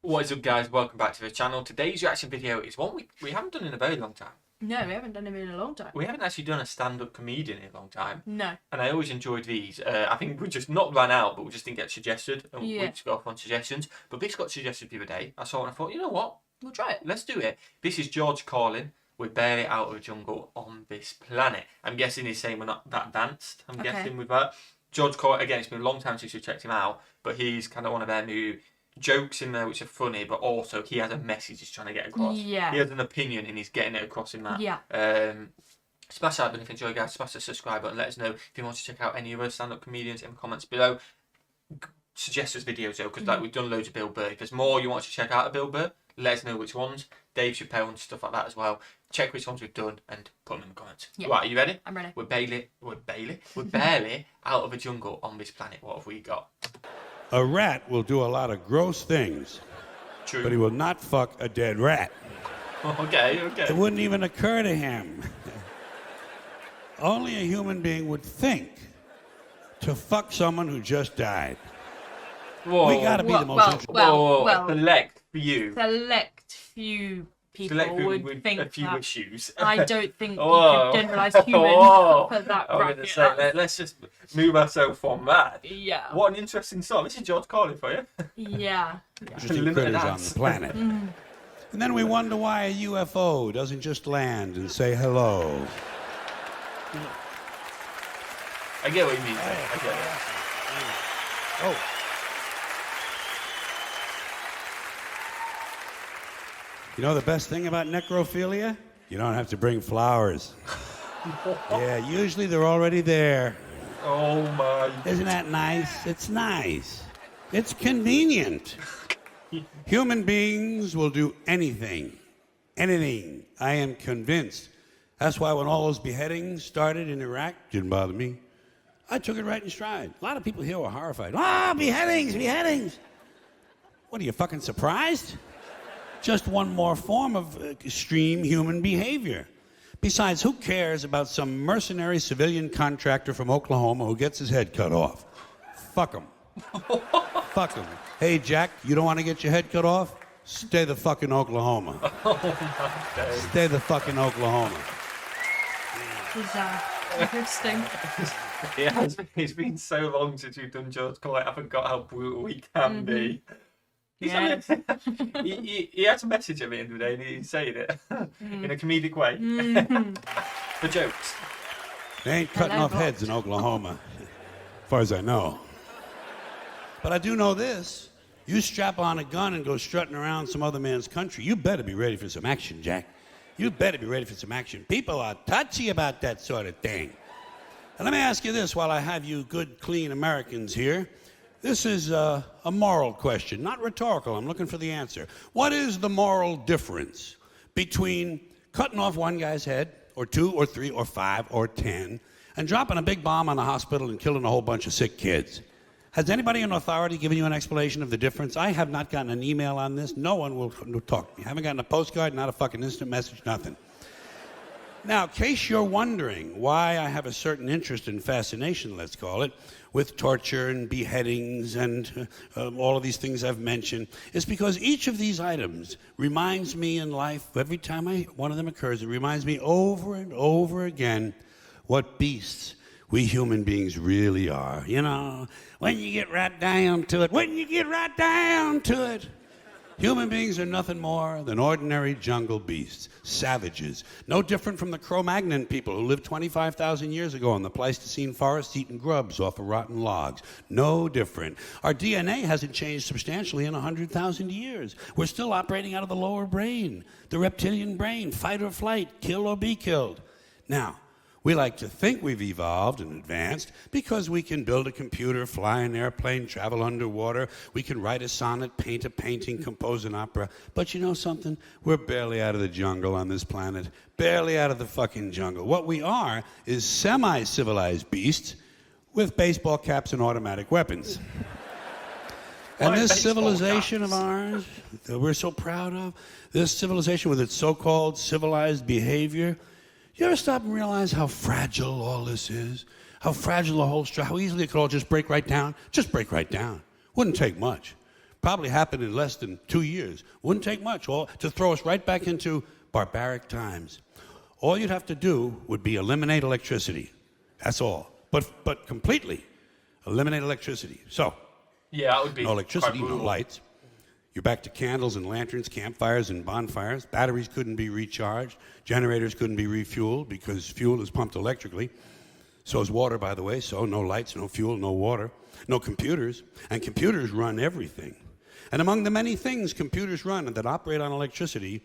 What is up, guys? Welcome back to the channel. Today's reaction video is one we haven't done in a very long time. No, we haven't done him in a long time. We haven't actually done a stand-up comedian in a long time. No. And I always enjoyed these. I think we just not ran out, but we just didn't get suggested. And we just got off on suggestions. But this got suggested the other day. I saw it and I thought, you know what? We'll try it. Let's do it. This is George Carlin. We're barely out of the jungle on this planet. I'm guessing he's saying we're not that advanced. I'm guessing with that. George Carlin, again, it's been a long time since we checked him out. But he's kind of one of them who... jokes in there which are funny, but also he has a message he's trying to get across. Yeah. He has an opinion and he's getting it across in that. Yeah. Smash that button if you enjoy, guys. Smash the subscribe button. Let us know if you want to check out any other stand-up comedians in the comments below. Suggest us videos though, because like we've done loads of Bill Burr. If there's more you want to check out of Bill Burr, let us know which ones. Dave Chappelle and stuff like that as well. Check which ones we've done and put them in the comments. Yeah. Right, are you ready? I'm ready. We're barely out of a jungle on this planet. What have we got? A rat will do a lot of gross things, True. but he will not fuck a dead rat. Okay. It wouldn't even occur to him. Only a human being would think to fuck someone who just died. Whoa. We gotta be the most interesting. Well, select for you. Select few people would with think a few that. issues. I don't think you Whoa. could generalise humans for that I'm bracket. gonna say, let's just move ourselves from that. Yeah. What an interesting song. This is George Carlin for you. Yeah. Interesting Limited critters on ants. the planet. And then we wonder why a UFO doesn't just land and say hello. I get what you mean. I get it. Oh. You know the best thing about necrophilia? You don't have to bring flowers. Yeah, usually they're already there. Oh my. Isn't that nice? It's nice. It's convenient. Human beings will do anything. Anything. I am convinced. That's why when all those beheadings started in Iraq, didn't bother me. I took it right in stride. A lot of people here were horrified. Ah, beheadings, beheadings. What, are you fucking surprised? Just one more form of extreme human behavior. Besides, who cares about some mercenary civilian contractor from Oklahoma who gets his head cut off? Fuck him. Fuck him. Hey, Jack, you don't want to get your head cut off? Stay the fuck in Oklahoma. Oh my days. Stay the fuck in Oklahoma. Interesting. It's been so long since we've done George Carlin. I forgot how brutal he can be. He had a message at the end of the day and he's saying it in a comedic way. For jokes. They ain't cutting off heads in Oklahoma, as far as I know. But I do know this. You strap on a gun and go strutting around some other man's country, you better be ready for some action, Jack. You better be ready for some action. People are touchy about that sort of thing. And let me ask you this while I have you good, clean Americans here. This is a moral question, not rhetorical. I'm looking for the answer. What is the moral difference between cutting off one guy's head, or 2, or 3, or 5, or 10, and dropping a big bomb on a hospital and killing a whole bunch of sick kids? Has anybody in authority given you an explanation of the difference? I have not gotten an email on this. No one will talk to me. I haven't gotten a postcard, not a fucking instant message, nothing. Now, in case you're wondering why I have a certain interest and fascination, let's call it, with torture and beheadings and all of these things I've mentioned, it's because each of these items reminds me in life, every time one of them occurs, it reminds me over and over again what beasts we human beings really are. You know, when you get right down to it, human beings are nothing more than ordinary jungle beasts, savages, no different from the Cro-Magnon people who lived 25,000 years ago in the Pleistocene forest eating grubs off of rotten logs. No different. Our DNA hasn't changed substantially in 100,000 years. We're still operating out of the lower brain, the reptilian brain, fight or flight, kill or be killed. Now, we like to think we've evolved and advanced because we can build a computer, fly an airplane, travel underwater. We can write a sonnet, paint a painting, compose an opera. But you know something? We're barely out of the jungle on this planet. Barely out of the fucking jungle. What we are is semi-civilized beasts with baseball caps and automatic weapons. And this civilization of ours that we're so proud of, this civilization with its so-called civilized behavior, you ever stop and realize how fragile all this is? How fragile the whole structure, how easily it could all just break right down? Just break right down. Wouldn't take much. Probably happened in less than 2 years. Wouldn't take much to throw us right back into barbaric times. All you'd have to do would be eliminate electricity. That's all. But completely eliminate electricity. So, Yeah, that would be no electricity, quite no brutal. lights. You're back to candles and lanterns, campfires and bonfires. Batteries couldn't be recharged. Generators couldn't be refueled because fuel is pumped electrically. So is water, by the way. So no lights, no fuel, no water, no computers. And computers run everything. And among the many things computers run and that operate on electricity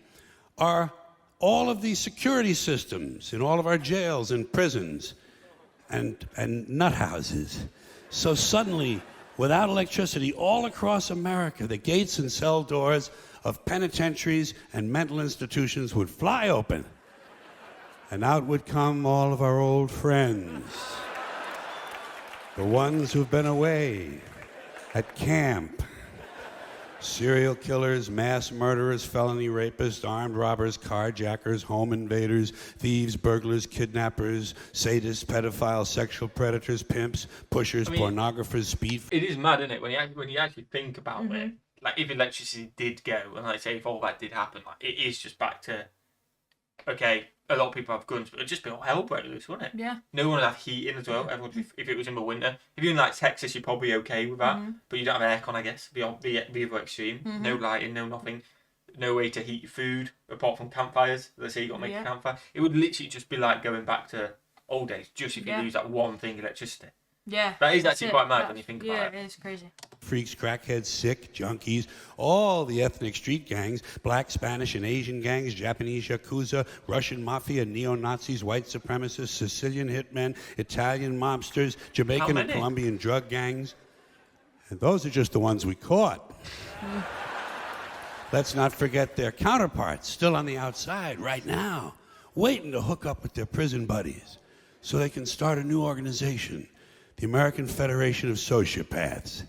are all of these security systems in all of our jails and prisons and nut houses. So suddenly, without electricity, all across America, the gates and cell doors of penitentiaries and mental institutions would fly open. And out would come all of our old friends. The ones who've been away at camp. Serial killers, mass murderers, felony rapists, armed robbers, carjackers, home invaders, thieves, burglars, kidnappers, sadists, pedophiles, sexual predators, pimps, pushers, pornographers, speed... It is mad, isn't it, when you actually think about it? Like, if electricity did go, and like say if all that did happen, like it is just back to, okay, a lot of people have guns, but it'd just be all hell break loose, wouldn't it? Yeah. No one would have heating as well. Everyone, if it was in the winter, if you're in like Texas, you're probably okay with that, but you don't have aircon, I guess. Beyond the other extreme, no lighting, no nothing, no way to heat your food apart from campfires. Let's say you got to make a campfire. It would literally just be like going back to old days, just if you lose that one thing, electricity. Yeah. That is that's actually it. quite mad That- when you think yeah, about it. it is crazy. Freaks, crackheads, sick, junkies, all the ethnic street gangs, black, Spanish, and Asian gangs, Japanese Yakuza, Russian mafia, neo-Nazis, white supremacists, Sicilian hitmen, Italian mobsters, Jamaican and Colombian drug gangs. And those are just the ones we caught. Let's not forget their counterparts, still on the outside right now, waiting to hook up with their prison buddies so they can start a new organization, the American Federation of Sociopaths.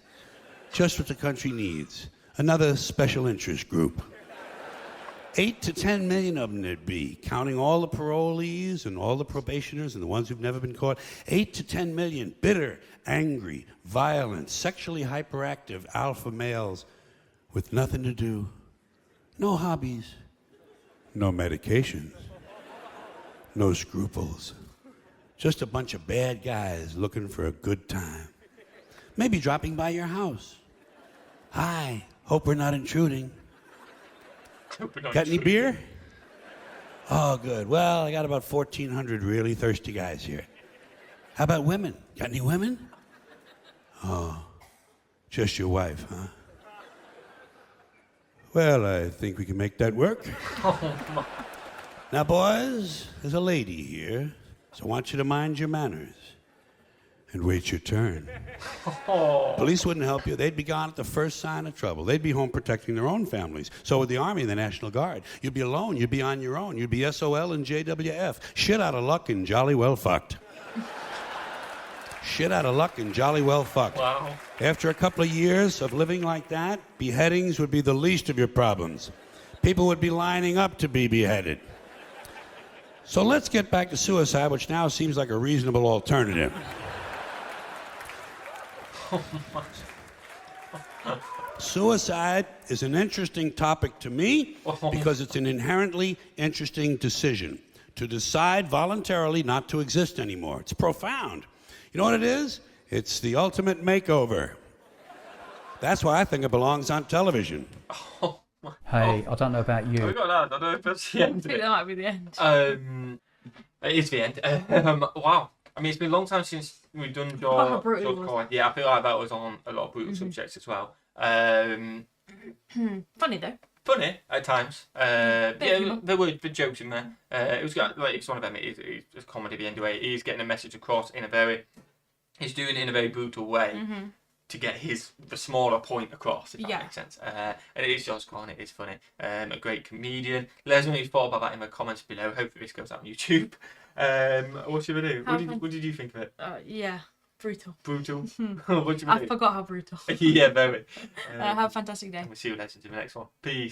Just what the country needs. Another special interest group. 8 to 10 million of them there'd be, counting all the parolees and all the probationers and the ones who've never been caught. 8 to 10 million bitter, angry, violent, sexually hyperactive alpha males with nothing to do, no hobbies, no medications, no scruples. Just a bunch of bad guys looking for a good time. Maybe dropping by your house. Hi, hope we're not intruding. Got any beer? Oh, good. Well, I got about 1,400 really thirsty guys here. How about women? Got any women? Oh, just your wife, huh? Well, I think we can make that work. Now, boys, there's a lady here, so I want you to mind your manners and wait your turn. Police wouldn't help you. They'd be gone at the first sign of trouble. They'd be home protecting their own families. So would the Army and the National Guard. You'd be alone. You'd be on your own. You'd be SOL and JWF. Shit out of luck and jolly well fucked. Shit out of luck and jolly well fucked. Wow. After a couple of years of living like that, beheadings would be the least of your problems. People would be lining up to be beheaded. So let's get back to suicide, which now seems like a reasonable alternative. Suicide is an interesting topic to me because it's an inherently interesting decision. To decide voluntarily not to exist anymore. It's profound. You know what it is? It's the ultimate makeover. That's why I think it belongs on television. Hey, I don't know about you. We got that. I don't know if that's the end I of think it. that might be the end. It is the end. Wow. I mean, it's been a long time since we've done How brutal George it was. Carlin. Yeah, I feel like that was on a lot of brutal subjects as well. Funny though. Funny at times. Bit of Yeah, humour. there were the jokes in there. It was like it's one of them. It's a comedy anyway. He's getting a message across in a very. He's doing it in a very brutal way to get the smaller point across. If that Yeah. makes sense. And it is George Carlin. It is funny. A great comedian. Let us know what you thought about that in the comments below. Hopefully this goes out on YouTube. What should we do? What did you think of it? Yeah, brutal. Brutal. What do you I think? forgot how brutal. Yeah, very. Have a fantastic day. We'll see you later in the next one. Peace.